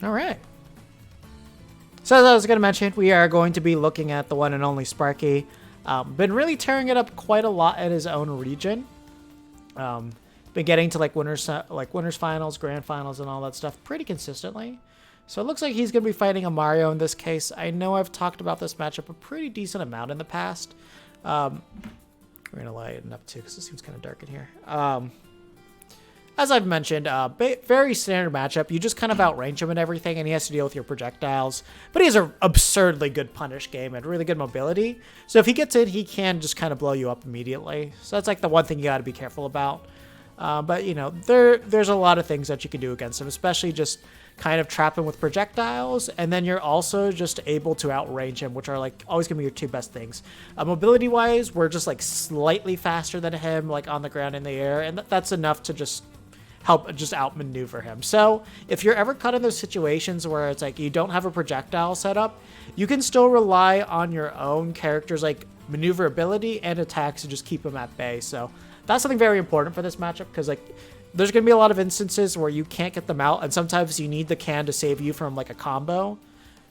All right. So as I was going to mention, we are going to be looking at the one and only Sparky. Been really tearing it up quite a lot in his own region. Been getting to like winners finals, grand finals, and all that stuff pretty consistently. So it looks like he's going to be fighting a Mario in this case. I know I've talked about this matchup a pretty decent amount in the past. We're going to lighten up too because it seems kind of dark in here. As I've mentioned, very standard matchup. You just kind of outrange him and everything, and he has to deal with your projectiles. But he has an absurdly good punish game and really good mobility. So if he gets in, he can just kind of blow you up immediately. So that's like the one thing you got to be careful about. But, you know, there's a lot of things that you can do against him, especially just kind of trap him with projectiles. And then you're also just able to outrange him, which are like always going to be your two best things. Mobility-wise, we're just like slightly faster than him, like on the ground in the air. And that's enough to just help just outmaneuver him. So if you're ever caught in those situations where it's like you don't have a projectile set up, you can still rely on your own character's like maneuverability and attacks to just keep him at bay. So that's something very important for this matchup because like there's going to be a lot of instances where you can't get them out, and sometimes you need the can to save you from like a combo.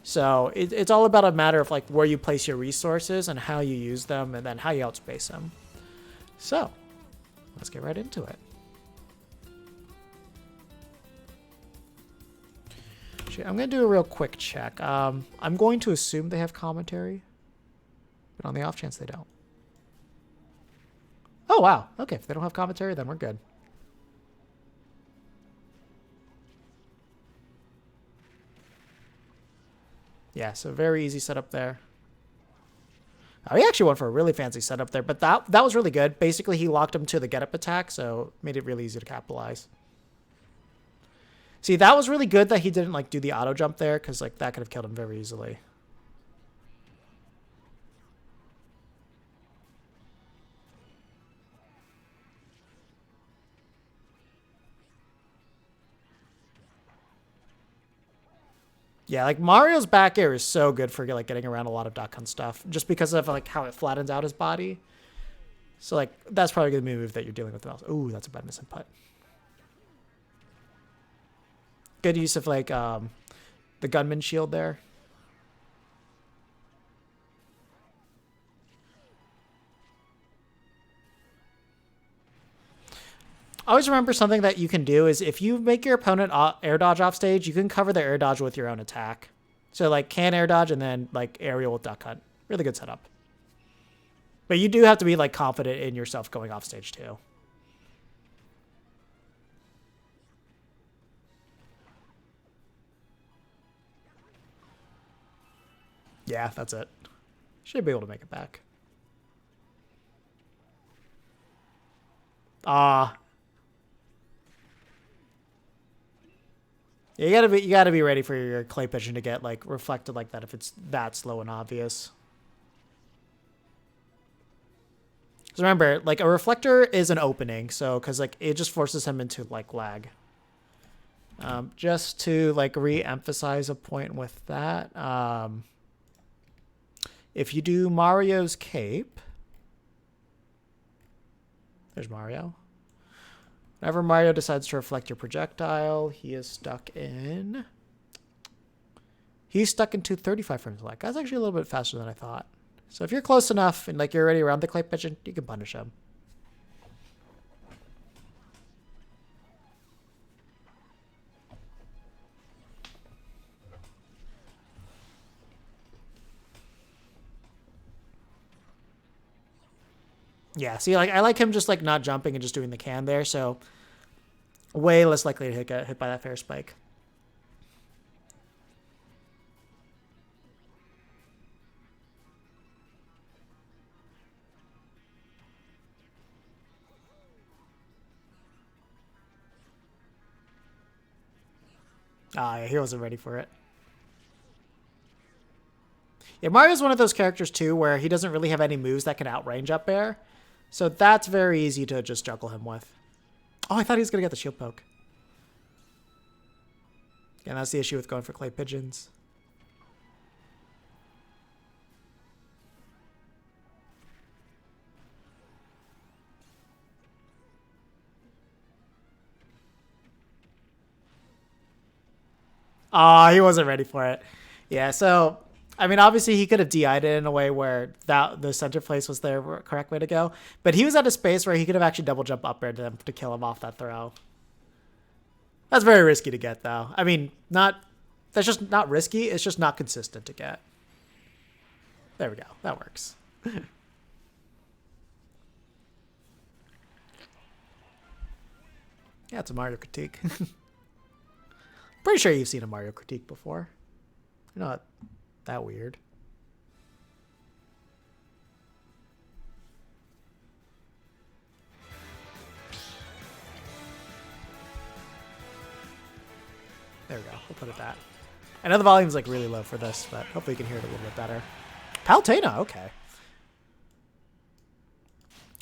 So it's all about a matter of like where you place your resources and how you use them and then how you outspace them. So let's get right into it. I'm going to do a real quick check. I'm going to assume they have commentary, but on the off chance they don't. Oh, wow. Okay, if they don't have commentary, then we're good. Yeah, so very easy setup there. Oh, he actually went for a really fancy setup there, but that was really good. Basically, he locked him to the get-up attack, so made it really easy to capitalize. See, that was really good that he didn't like do the auto jump there because like that could have killed him very easily. Yeah, like Mario's back air is so good for like getting around a lot of duck hunt stuff just because of like how it flattens out his body. So like that's probably gonna be a move that you're dealing with the mouse. Ooh, that's a bad misinput. Good use of like the gunman shield there. Always remember something that you can do is if you make your opponent air dodge off stage, you can cover the air dodge with your own attack. So like can air dodge and then like aerial with duck hunt. Really good setup. But you do have to be like confident in yourself going off stage too. Yeah, that's it. Should be able to make it back. You gotta be ready for your clay pigeon to get like reflected like that if it's that slow and obvious. Because remember, like a reflector is an opening, so because like it just forces him into like lag. Just to like re-emphasize a point with that, if you do Mario's cape, there's Mario. Whenever Mario decides to reflect your projectile, he's stuck into 35 frames a lag. That's actually a little bit faster than I thought. So if you're close enough and like you're already around the clay pigeon, you can punish him. Yeah, see, like I like him just like not jumping and just doing the can there, so way less likely to get hit by that fair spike. Yeah, he wasn't ready for it. Yeah, Mario's one of those characters too where he doesn't really have any moves that can outrange up air. So that's very easy to just juggle him with. Oh, I thought he was going to get the shield poke. And that's the issue with going for clay pigeons. Oh, he wasn't ready for it. Yeah, so I mean, obviously he could have DI'd it in a way where that the center place was the correct way to go, but he was at a space where he could have actually double jump up air to kill him off that throw. That's very risky to get, though. I mean, that's just not risky. It's just not consistent to get. There we go. That works. Yeah, it's a Mario critique. Pretty sure you've seen a Mario critique before. You're not that weird. There we go. We'll put it that. I know the volume's like really low for this, but hopefully you can hear it a little bit better. Palutena, okay.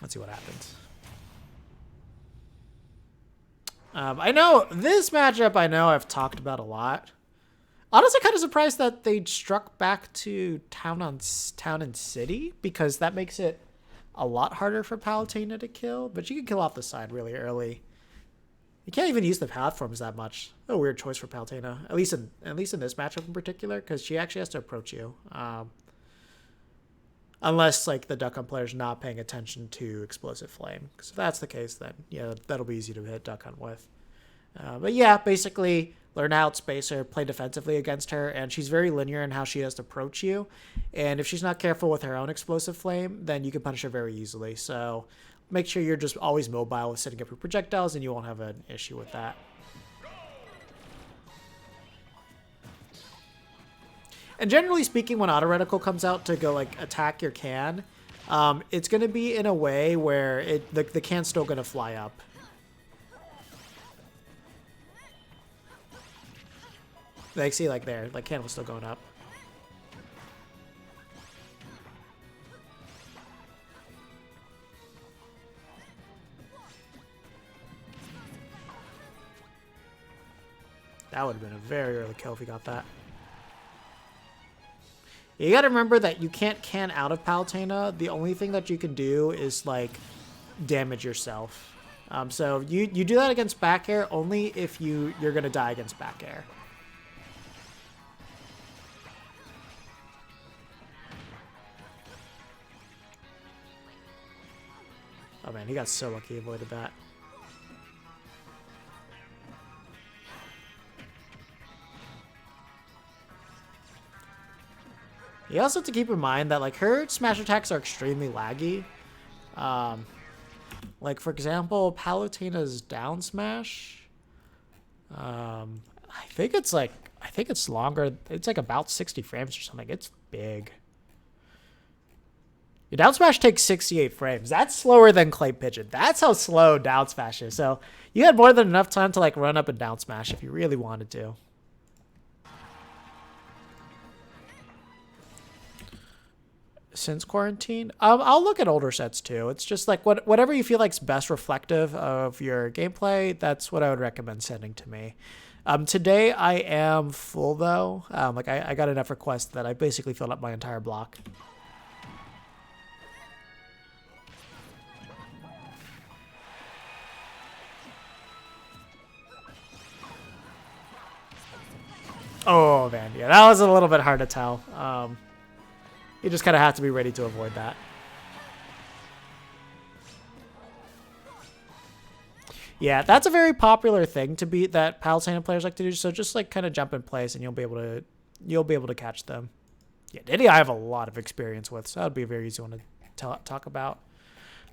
Let's see what happens. I know this matchup, I know I've talked about a lot. Honestly, kind of surprised that they struck back to town and city, because that makes it a lot harder for Palutena to kill. But you can kill off the side really early. You can't even use the platforms that much. A weird choice for Palutena, at least in this matchup in particular, because she actually has to approach you, unless like the Duck Hunt player's not paying attention to Explosive Flame. Because if that's the case, then yeah, that'll be easy to hit Duck Hunt with. But yeah, basically learn how to space her, play defensively against her, and she's very linear in how she has to approach you. And if she's not careful with her own Explosive Flame, then you can punish her very easily. So make sure you're just always mobile with setting up your projectiles, and you won't have an issue with that. And generally speaking, when Auto Reticle comes out to go like attack your can, it's going to be in a way where the can's still going to fly up. Like, see, like there, like can was still going up. That would have been a very early kill if we got that. You gotta remember that you can't can out of Palutena. The only thing that you can do is like damage yourself. So you do that against back air only if you're gonna die against back air. Oh man, he got so lucky he avoided that. You also have to keep in mind that like her smash attacks are extremely laggy. Like for example, Palutena's down smash. I think it's longer. It's like about 60 frames or something. It's big. Your down smash takes 68 frames. That's slower than Clay Pigeon. That's how slow down smash is. So you had more than enough time to like run up and down smash if you really wanted to. Since quarantine, I'll look at older sets too. It's just like whatever you feel like's best reflective of your gameplay. That's what I would recommend sending to me. Today I am full though. Like I got enough requests that I basically filled up my entire block. Oh man, yeah, that was a little bit hard to tell. You just kind of have to be ready to avoid that. Yeah, that's a very popular thing to beat that Palutena players like to do. So just like kind of jump in place, and you'll be able to catch them. Yeah, Diddy, I have a lot of experience with, so that would be a very easy one to talk about.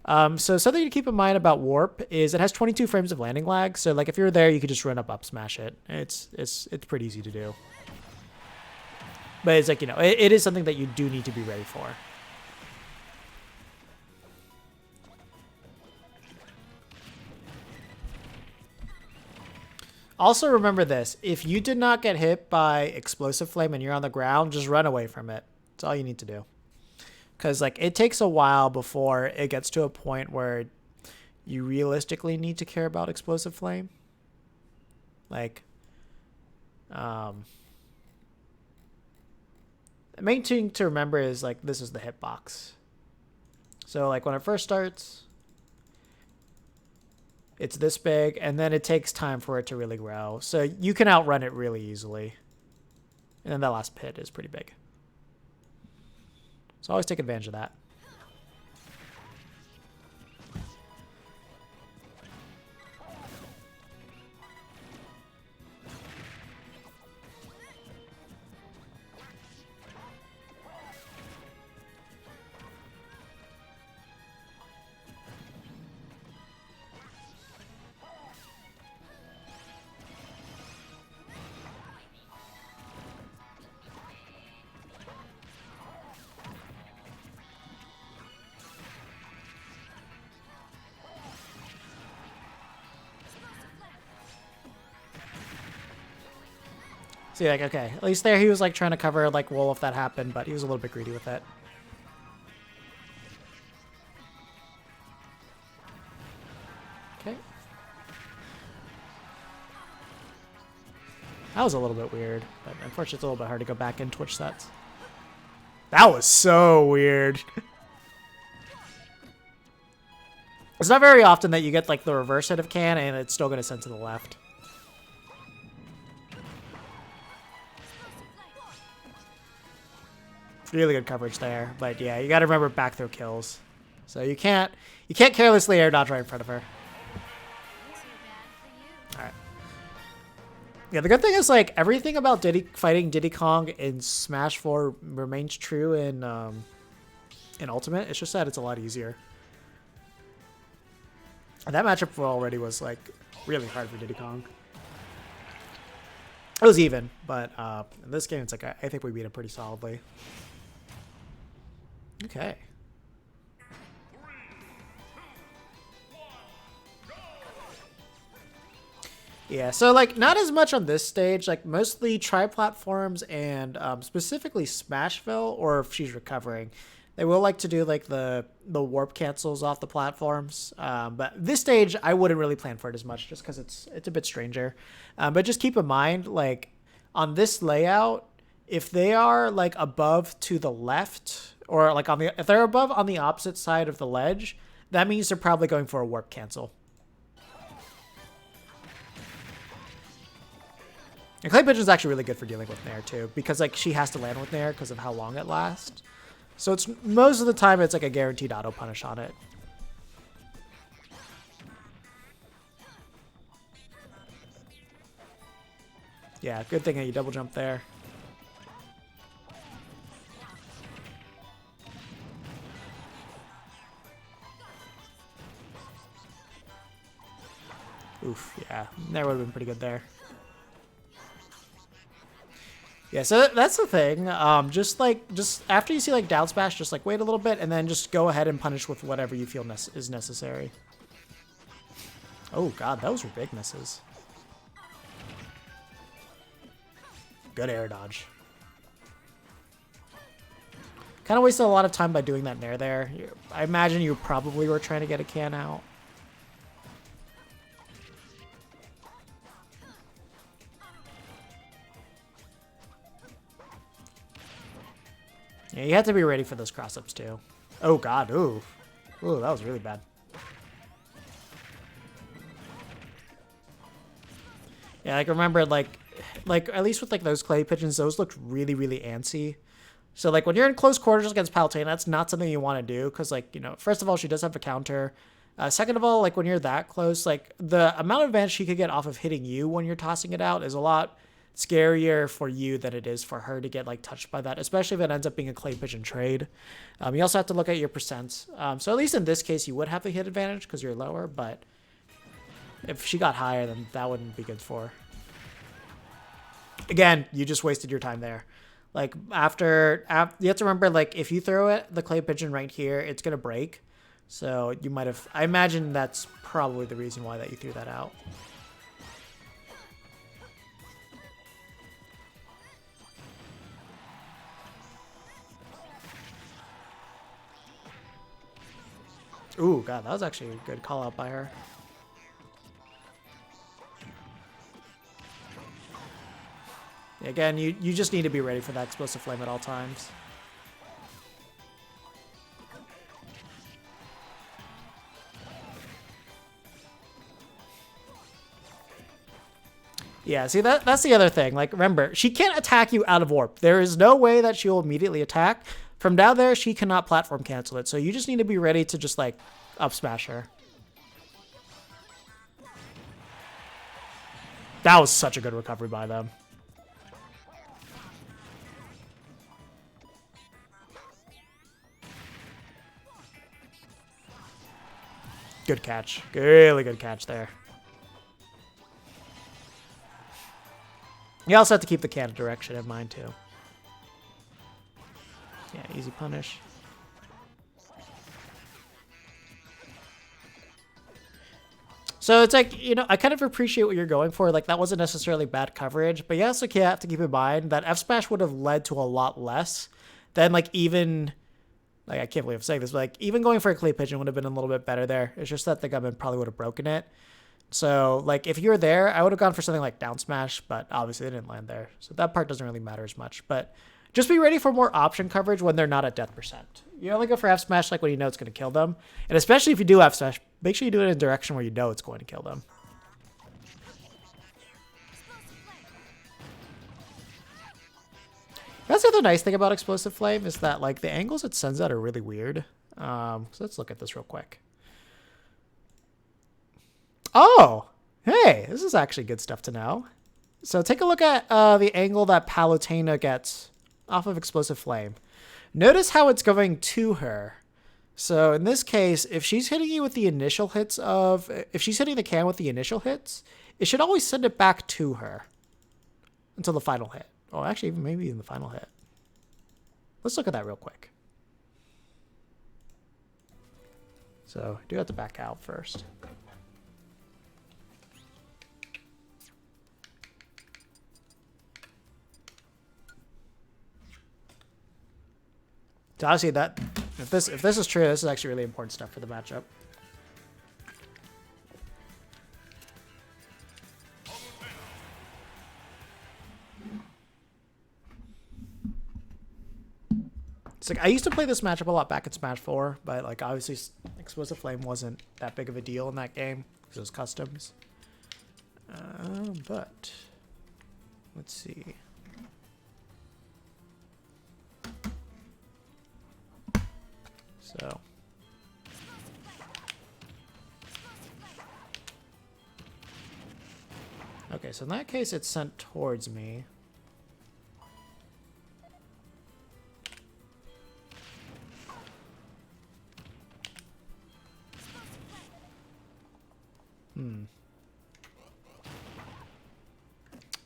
So something to keep in mind about Warp is it has 22 frames of landing lag. So like if you're there, you could just run up smash it. It's pretty easy to do. But it's like, it is something that you do need to be ready for. Also remember this, if you did not get hit by Explosive Flame and you're on the ground, just run away from it. That's all you need to do. Because like it takes a while before it gets to a point where you realistically need to care about Explosive Flame. Like, the main thing to remember is like this is the hitbox. So like when it first starts, it's this big, and then it takes time for it to really grow. So you can outrun it really easily. And then that last pit is pretty big. So always take advantage of that. See, like, okay, at least there he was like trying to cover like wool if that happened, but he was a little bit greedy with it. Okay. That was a little bit weird, but unfortunately it's a little bit hard to go back in Twitch sets. That was so weird. It's not very often that you get like the reverse hit of can and it's still going to send to the left. Really good coverage there, but yeah, you got to remember back throw kills. So you can't carelessly air dodge right in front of her. All right. Yeah, the good thing is like everything about fighting Diddy Kong in Smash 4 remains true in Ultimate. It's just that it's a lot easier. And that matchup already was like really hard for Diddy Kong. It was even, but in this game, it's like I think we beat him pretty solidly. Okay. Yeah, so like not as much on this stage, like mostly tri-platforms and specifically Smashville, or if she's recovering. They will like to do like the warp cancels off the platforms, but this stage I wouldn't really plan for it as much just because it's a bit stranger. But just keep in mind, like on this layout, if they are like above to the left, or like if they're above on the opposite side of the ledge, that means they're probably going for a warp cancel. And Clay Pigeon's actually really good for dealing with Nair too, because like she has to land with Nair because of how long it lasts. So it's most of the time it's like a guaranteed auto punish on it. Yeah, good thing that you double jump there. Oof, yeah, that would have been pretty good there. Yeah, so that's the thing. Just after you see like down smash, just like wait a little bit and then just go ahead and punish with whatever you feel is necessary. Oh god, those were big misses. Good air dodge. Kind of wasted a lot of time by doing that nair there. I imagine you probably were trying to get a can out. Yeah, you have to be ready for those cross-ups too. Oh god, ooh. Ooh, that was really bad. Yeah, like remember like at least with like those clay pigeons, those looked really, really antsy. So like when you're in close quarters against Palutena, that's not something you want to do because like, you know, first of all, she does have a counter. Second of all, like when you're that close, like the amount of advantage she could get off of hitting you when you're tossing it out is a lot scarier for you than it is for her to get like touched by that, especially if it ends up being a clay pigeon trade. You also have to look at your percents. So at least in this case, you would have the hit advantage because you're lower, but if she got higher, then that wouldn't be good for her. Again, you just wasted your time there. Like after you have to remember, like if you throw it, the clay pigeon right here, it's going to break. So you might have, I imagine that's probably the reason why that you threw that out. Ooh, god, that was actually a good call out by her. Again, you just need to be ready for that explosive flame at all times. Yeah, see, that's the other thing. Like, remember, she can't attack you out of warp. There is no way that she'll immediately attack. From down there, she cannot platform cancel it. So you just need to be ready to just, like, up smash her. That was such a good recovery by them. Good catch. Really good catch there. You also have to keep the cannon direction in mind, too. Yeah, easy punish. So it's like, you know, I kind of appreciate what you're going for. Like, that wasn't necessarily bad coverage, but you also have to keep in mind that F smash would have led to a lot less than, like, even, like, I can't believe I'm saying this, but, like, even going for a clay pigeon would have been a little bit better there. It's just that the gunman probably would have broken it. So, like, if you were there, I would have gone for something like down smash, but obviously they didn't land there. So that part doesn't really matter as much. But just be ready for more option coverage when they're not at death percent. You only go for F smash like when you know it's going to kill them. And especially if you do F smash, make sure you do it in a direction where you know it's going to kill them. That's the other nice thing about Explosive Flame is that, like, the angles it sends out are really weird. So let's look at this real quick. Oh, hey, this is actually good stuff to know. So take a look at the angle that Palutena gets off of Explosive Flame. Notice how it's going to her. So in this case, if she's hitting you with the initial hits of... If she's hitting the can with the initial hits, it should always send it back to her until the final hit. Oh, actually, even maybe in the final hit. Let's look at that real quick. So I do have to back out first. So honestly, that if this is true, this is actually really important stuff for the matchup. It's like I used to play this matchup a lot back in Smash 4, but like obviously Explosive Flame wasn't that big of a deal in that game because it was customs. But let's see. So okay, so in that case it's sent towards me.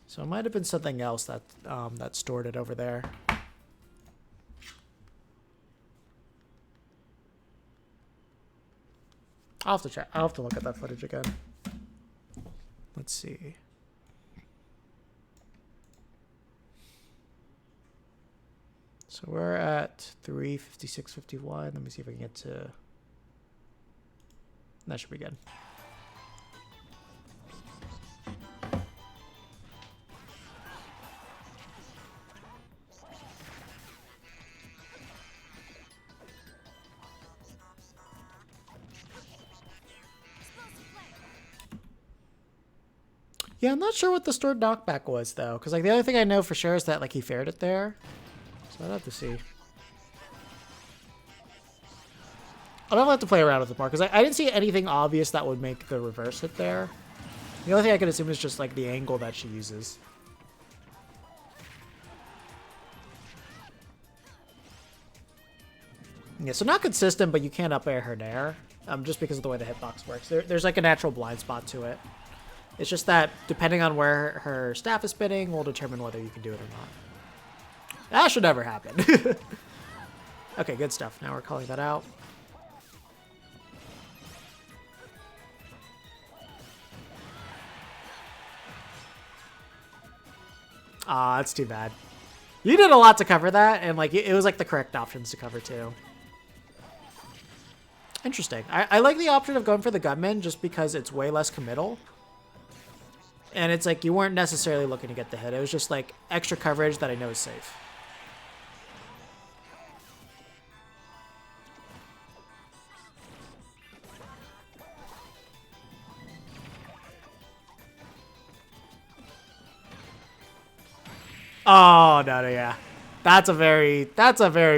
So it might have been something else that that stored it over there. I'll have to check. I'll have to look at that footage again. Let's see. So we're at 3:56:51. Let me see if I can get to... That should be good. Yeah, I'm not sure what the stored knockback was, though. Because, like, the other thing I know for sure is that, like, he fared it there. So I'd have to see. I'll have to play around with it more. Because I didn't see anything obvious that would make the reverse hit there. The only thing I could assume is just, like, the angle that she uses. Yeah, so not consistent, but you can't up air her there. Just because of the way the hitbox works. There's, like, a natural blind spot to it. It's just that, depending on where her staff is spinning, will determine whether you can do it or not. That should never happen. Okay, good stuff. Now we're calling that out. Ah, that's too bad. You did a lot to cover that, and like it was like the correct options to cover too. Interesting. I like the option of going for the gunman just because it's way less committal. And it's like you weren't necessarily looking to get the hit. It was just like extra coverage that I know is safe. Oh no, yeah. That's a very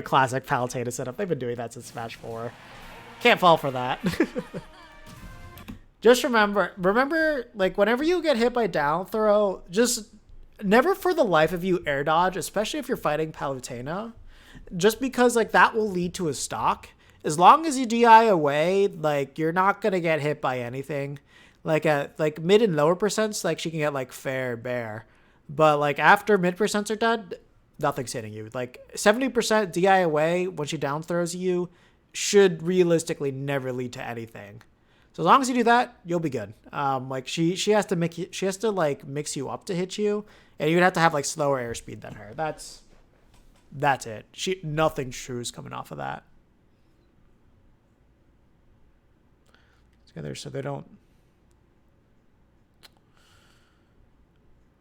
classic Palutena setup. They've been doing that since Smash 4. Can't fall for that. Just remember, like whenever you get hit by down throw, just never for the life of you air dodge, especially if you're fighting Palutena. Just because like that will lead to a stock. As long as you DI away, like you're not gonna get hit by anything. Like at like mid and lower percents, like she can get like fair bear. But like after mid percents are done, nothing's hitting you. Like 70% DI away when she down throws you should realistically never lead to anything. So as long as you do that, you'll be good. Like she has to like mix you up to hit you, and you'd have to have like slower airspeed than her. That's it. Nothing true is coming off of that. Together so they don't.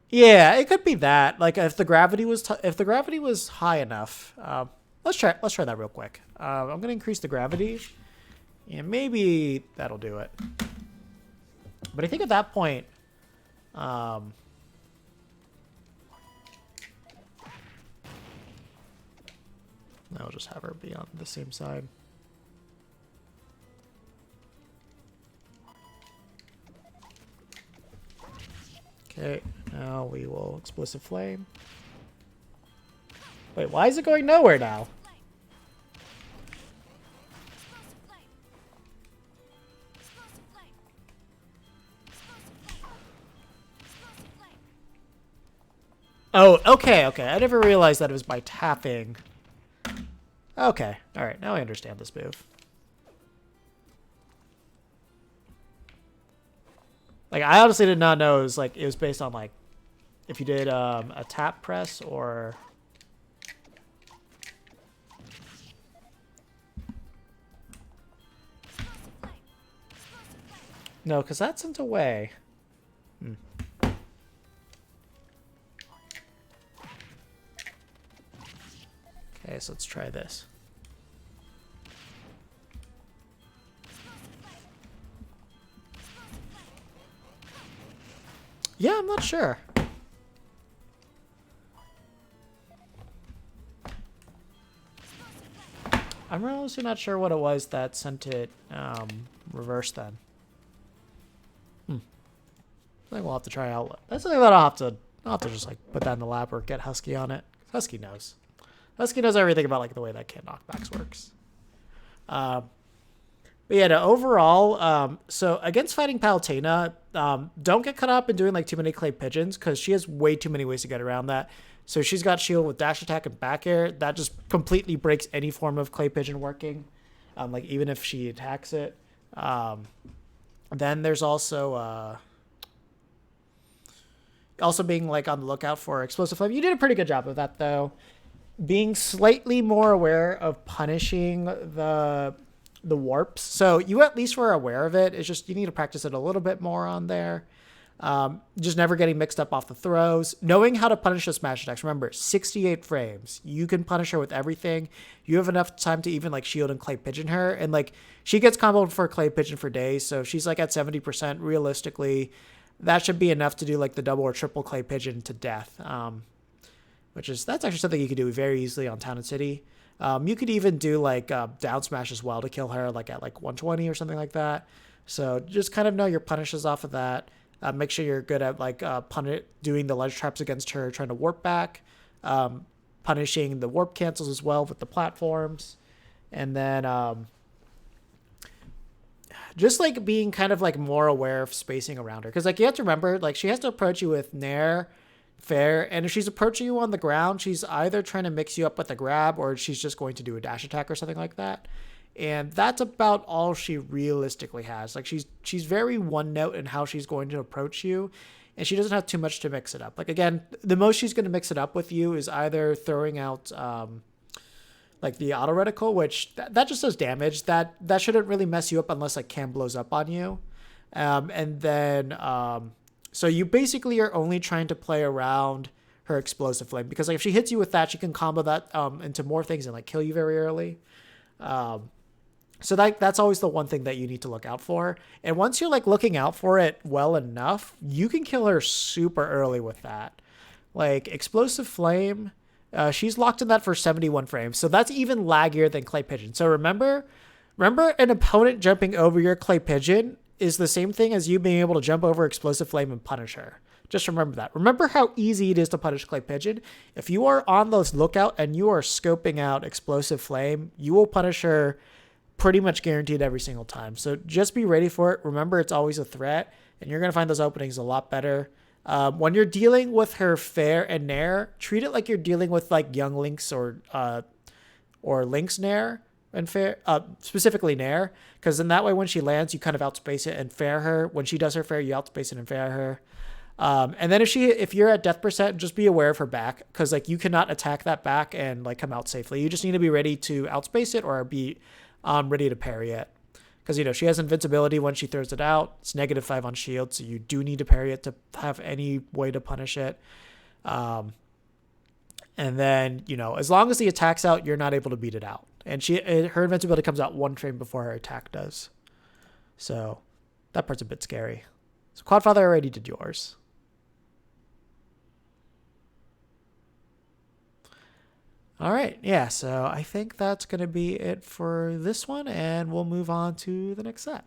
Yeah, it could be that. Like if the gravity was high enough. Let's try that real quick. I'm gonna increase the gravity. Yeah, maybe that'll do it. But I think at that point, I'll just have her be on the same side. Okay, now we will Explosive Flame. Wait, why is it going nowhere now? Oh, okay. I never realized that it was by tapping. Okay, alright, now I understand this move. Like, I honestly did not know it was based on, like, if you did a tap press or... No, because that sent away. Okay, so let's try this. Yeah, I'm not sure. I'm honestly not sure what it was that sent it reverse then. I think we'll have to try out. That's something that I'll have to just like put that in the lab or get Husky on it. Husky knows. Husky knows everything about like the way that kit knockbacks works. But yeah, no, overall, so against fighting Palutena, don't get caught up in doing like too many clay pigeons because she has way too many ways to get around that. So she's got shield with dash attack and back air. That just completely breaks any form of clay pigeon working, like even if she attacks it. Then there's also being like on the lookout for explosive flame. You did a pretty good job of that though. Being slightly more aware of punishing the warps. So you at least were aware of it. It's just you need to practice it a little bit more on there. Just never getting mixed up off the throws. Knowing how to punish the smash attacks. Remember, 68 frames. You can punish her with everything. You have enough time to even like shield and clay pigeon her. And like she gets comboed for clay pigeon for days. So if she's like at 70% realistically, that should be enough to do like the double or triple clay pigeon to death. That's actually something you could do very easily on Town and City. You could even do like down smash as well to kill her like at like 120 or something like that. So just kind of know your punishes off of that. Make sure you're good at like doing the ledge traps against her, trying to warp back, punishing the warp cancels as well with the platforms, and then just like being kind of like more aware of spacing around her, because like you have to remember like she has to approach you with nair. Fair, and if she's approaching you on the ground, she's either trying to mix you up with a grab or she's just going to do a dash attack or something like that. And that's about all she realistically has. Like she's very one note in how she's going to approach you, and she doesn't have too much to mix it up. Like again, the most she's going to mix it up with you is either throwing out like the auto reticle, which that just does damage. That shouldn't really mess you up unless like Cam blows up on you. And then so you basically are only trying to play around her explosive flame, because like if she hits you with that, she can combo that into more things and like kill you very early. So that's always the one thing that you need to look out for. And once you're like looking out for it well enough, you can kill her super early with that. Like Explosive Flame, she's locked in that for 71 frames. So that's even laggier than Clay Pigeon. So remember an opponent jumping over your Clay Pigeon is the same thing as you being able to jump over Explosive Flame and punish her. Just remember that. Remember how easy it is to punish Clay Pigeon. If you are on those lookout and you are scoping out Explosive Flame, you will punish her pretty much guaranteed every single time. So just be ready for it. Remember, it's always a threat, and you're going to find those openings a lot better. When you're dealing with her Fair and Nair, treat it like you're dealing with like Young Lynx or Lynx Nair and Fair, specifically Nair, because in that way when she lands, you kind of outspace it and Fair her. When she does her Fair, you outspace it and Fair her. And then if you're at death percent, just be aware of her back, because like you cannot attack that back and like come out safely. You just need to be ready to outspace it or be ready to parry it, because she has invincibility when she throws it out. It's -5 on shield, so you do need to parry it to have any way to punish it. And then as long as the attack's out, you're not able to beat it out. And her invincibility comes out 1 frame before her attack does, so that part's a bit scary. So Quadfather already did yours. All right, yeah, so I think that's going to be it for this one, and we'll move on to the next set.